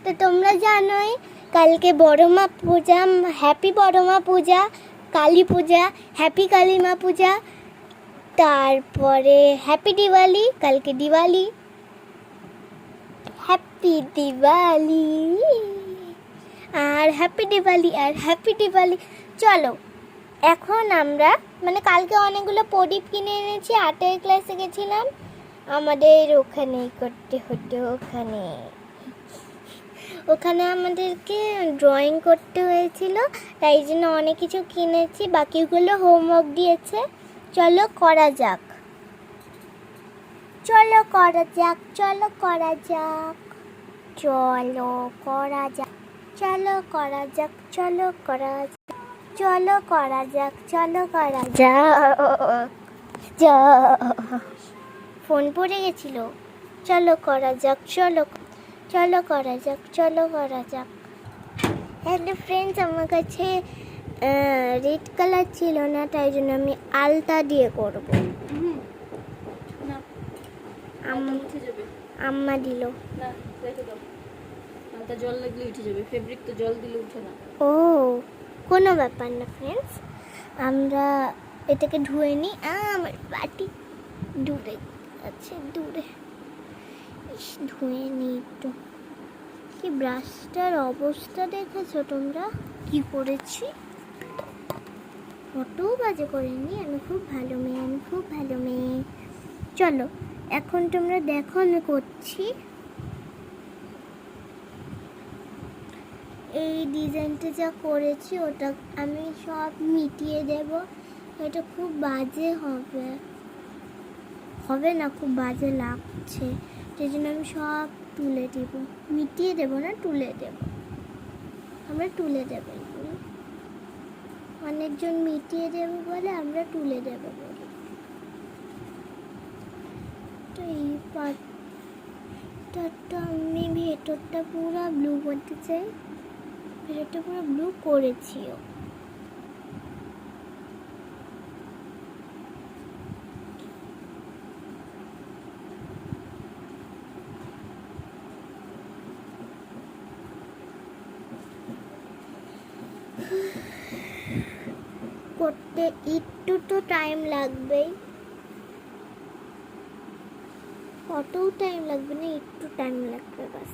তো তোমরা জানোই কালকে বড়মা পূজা, হ্যাপি বড়মা পূজা, কালী পূজা, হ্যাপি কালী মা পূজা, তারপরে হ্যাপি দিওয়ালি, কালকে দিওয়ালি, হ্যাপি দিওয়ালি আর হ্যাপি দিওয়ালি আর হ্যাপি দিওয়ালি। চলো এখন আমরা মানে কালকে অনেকগুলো প্রদীপ কিনে এনেছি, 8 ক্লাসে গেছিলাম, আমাদের ওখানে করতে হতো, ওখানে আমাদেরকে ড্রয়িং করতে হয়েছিল, তাই জন্য অনেক কিছু কিনেছি, বাকিগুলো হোমওয়ার্ক দিয়েছে। চলো করা যাক, চলো করা যাক, চলো করা যাক, চলো করা যাক, চলো করা যাক, চলো করা যাক, চলো করা যাক, চলো করা যাক। ফোন পড়ে গেছিল। চলো করা যাক, চলো চলো করা যাক, চলো করা যাক। হ্যালো ফ্রেন্ডস, আমার কাছে রেড কালার ছিল না, তাই জন্য আমি আলতা দিয়ে করব। আম্মা দিল। জল লাগলে উঠে যাবে, ফেব্রিক তো জল দিলে উঠে না। ও কোনো ব্যাপার না ফ্রেন্ডস, আমরা এটাকে ধুয়ে নিই। আমার বাটি দূরে আছে, দূরে, ধুয়ে নিই একটু। কি ব্রাশটার অবস্থা দেখেছো তোমরা কি করেছি? কত বাজে করিনি, আমি খুব ভালো মেয়ে, আমি খুব ভালো মেয়ে। চলো এখন তোমরা দেখো আমি করছি। এই ডিজাইনটা যা করেছি ওটা আমি সব মিটিয়ে দেব। এটা খুব বাজে হবে, হবে না, খুব বাজে লাগছে, সেই জন্য আমি সব তুলে দেব, মিটিয়ে দেব না, তুলে দেব। আমরা তুলে দেবো, অনেকজন মিটিয়ে দেবে বলে আমরা তুলে দেবো বলি। তো এই পার্টটা আমি ভেতরটা পুরো ব্লু করতে চাই, ভেতরটা পুরো ব্লু করেছিও। করতে একটু তো টাইম লাগবেই, অতও টাইম লাগবে না, একটু টাইম লাগবে বাস।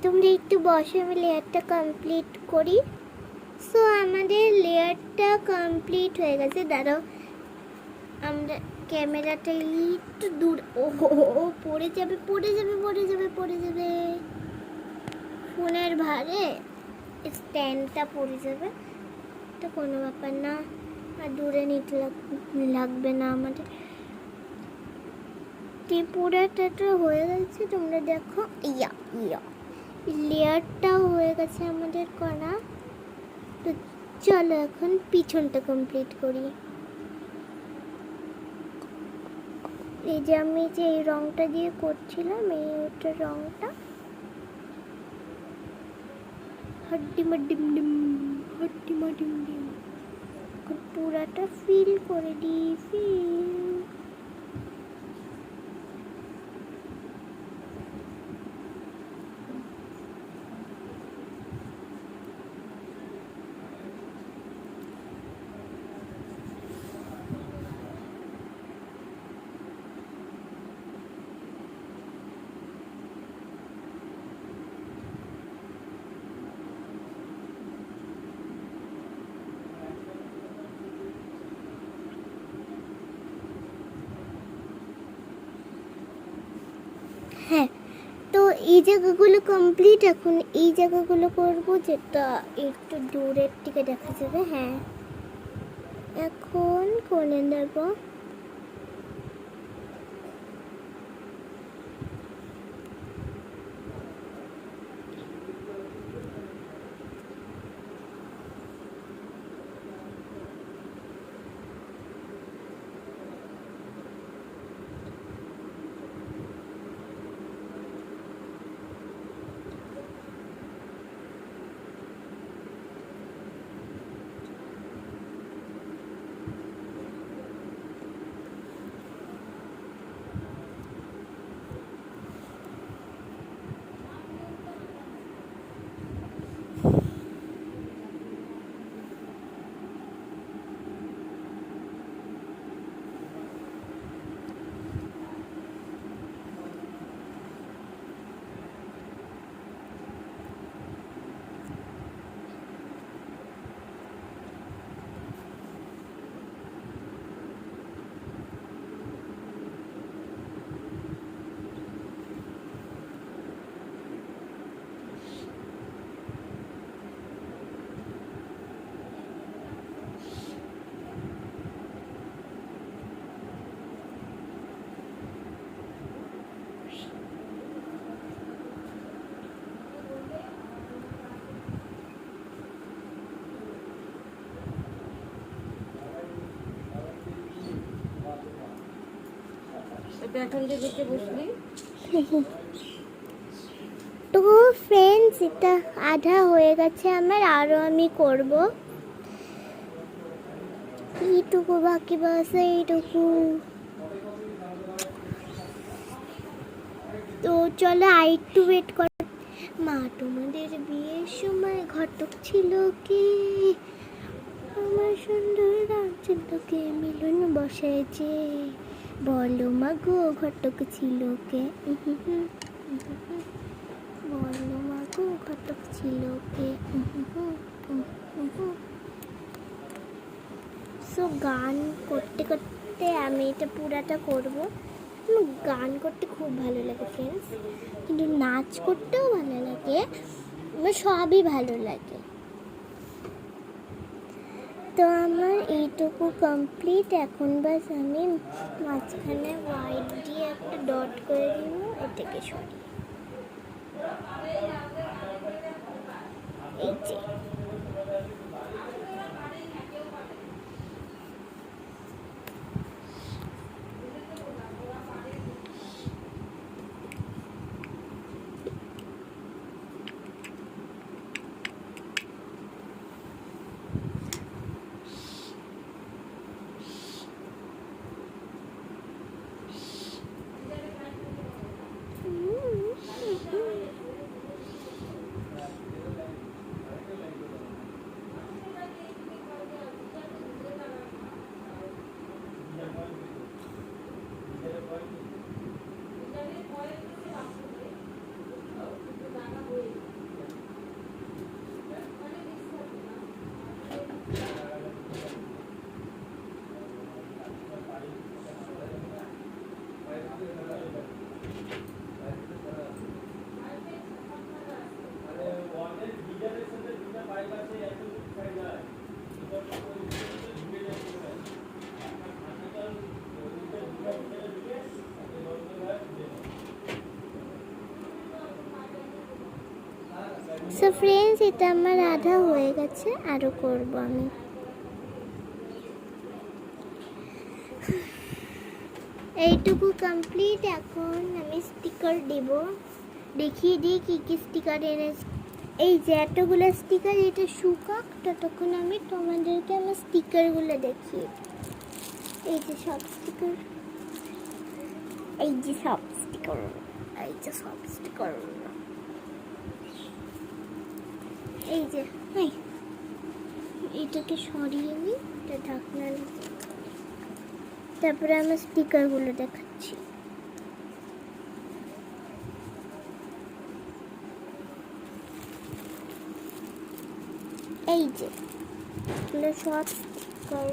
তোমরা একটু বসে, আমি লেয়ারটা কমপ্লিট করি। সো আমাদের লেয়ারটা কমপ্লিট হয়ে গেছে। দাঁড়াও, আমরা ক্যামেরাটা একটু দূর, ও পড়ে যাবে, পড়ে যাবে, পড়ে যাবে, পড়ে যাবে, ফোনের ভারে স্ট্যান্ডটা পড়ে যাবে, তো কোনো ব্যাপার না, আর দূরে নিতে লাগবে না আমাদের। ত্রিপুরাটা তো হয়ে গেছে, তোমরা দেখো, ইয়া ইয়া লেয়ারটাও হয়ে গেছে আমাদের করা। তো চলো এখন পিছনটা কমপ্লিট করি। এই যে আমি যে এই রংটা দিয়ে করছিলাম, এই রংটা হড্ডিমা ডিম ডিম, হড্ডিমা ডিম ডিম, পুরাটা ফিল করে দিই, ফিল। হ্যাঁ, তো এই জায়গাগুলো কমপ্লিট, এখন এই জায়গাগুলো করব যেটা একটু দূরের দিকে দেখা যাবে। হ্যাঁ, এখন করে দেব। এটা এখন যে দেখতে বসলি তো ফ্রেন্ডস, এটা আধা হয়ে গেছে আমার, আরও আমি করব। এইটুকু বাকি বাসে, এইটুকু। তো চলো আর একটু ওয়েট কর। মা, তোমাদের বিয়ের সময় ঘটক ছিল কে? আমার সুন্দর রামচন্দ্রকে মিলন বসেছে, বলো মা গো ঘটক ছিল কে? বলো মা গো ঘটক ছিল কে? সো গান করতে করতে আমি এটা পুরাটা করব। আমার গান করতে খুব ভালো লাগে ফ্রেন্ডস, কিন্তু নাচ করতেও ভালো লাগে, আমার সবই ভালো লাগে। তো আমার এইটুকু কমপ্লিট। এখন বাস আমি মাঝখানে হোয়াইট দিয়ে একটা ডট করে দিব, এটাকে সরিয়ে। এই যে সো ফ্রেন্ডস, এটা আমার আধা হয়ে গেছে, আরও করব আমি। এইটুকু কমপ্লিট। এখন আমি স্টিকার দেব, দেখিয়ে দিই কী কী স্টিকার এনেছি। এই যে এতগুলো স্টিকার, এটা শুকাক, ততক্ষণ আমি তোমাদেরকে আমার স্টিকারগুলো দেখিয়ে দিই। এই যে সব স্টিকার, এই যে সব স্টিকার, এই যে সব স্টিকার, এই যে এইটাকে সরিয়ে নিই, এটা ঢাকনা। তারপরে আমি স্টিকারগুলো দেখাচ্ছি। এই যে এগুলো সব স্টিকার,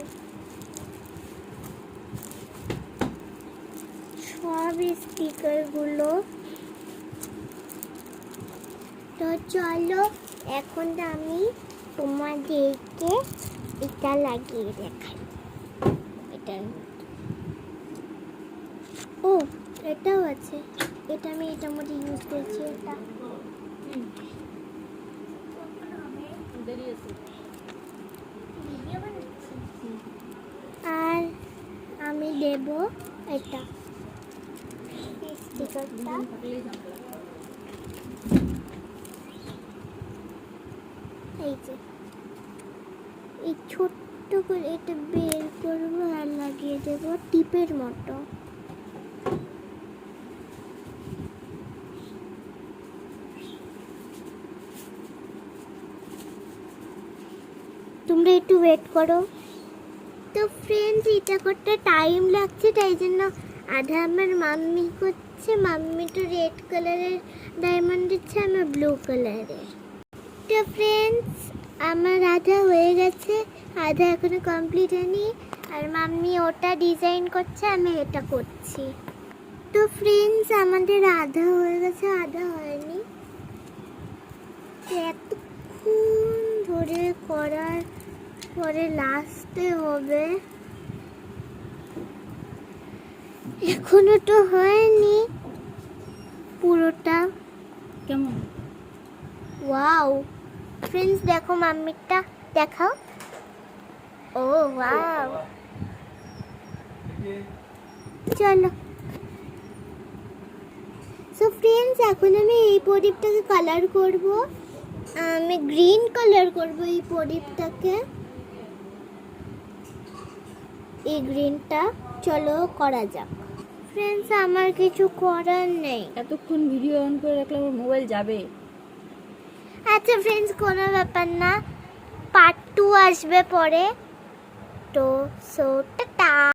সব স্টিকারগুলো। তো চলো এখন আমি তোমাদেরকে এটা লাগিয়ে দেখাই। এটার ও, এটাও আছে, এটা আমি এটার মধ্যে ইউজ করেছি। এটা দেরি আছে আর আমি দেব এটা স্টিকারটা। এই যে এই ছোট্ট করে এটা বের করবো আর লাগিয়ে দেবো টিপের মতো। তোমরা একটু ওয়েট করো। তো ফ্রেন্ডস, এটা করতে টাইম লাগছে, তাই জন্য আধা আমার মাম্মি করছে। মাম্মি তো রেড কালারের ডায়মন্ড দিচ্ছে, আমার ব্লু কালারের। তো ফ্রেন্ডস, আমার আধা হয়ে গেছে, আধা এখনো কমপ্লিট হয়নি। আর মাম্মি ওটা ডিজাইন করছে, আমি এটা করছি। তো ফ্রেন্ডস, আমাদের আধা হয়ে গেছে, আধা হয়নি। এতক্ষণ ধরে করার পরে লাস্টে হবে। এখনো তো হয়নি পুরোটা। কেমন? ওয়াও ফ্রেন্ডস, দেখো মাম্মিটা দেখাও। ও ওয়াও, চলো ফ্রেন্ডস, এখন আমি এই প্রদীপটাকে কালার করব। আমি গ্রিন কালার করব এই প্রদীপটাকে। এই গ্রিনটা চলো করা যাক। ফ্রেন্ডস, আমার কিছু করার নেই। এতক্ষণ ভিডিও অন করে রাখলে আমার মোবাইল যাবে। আচ্ছা ফ্রেন্ডস, কোনো ব্যাপার না, পার্ট 2 আসবে পরে। তো সো টাটা।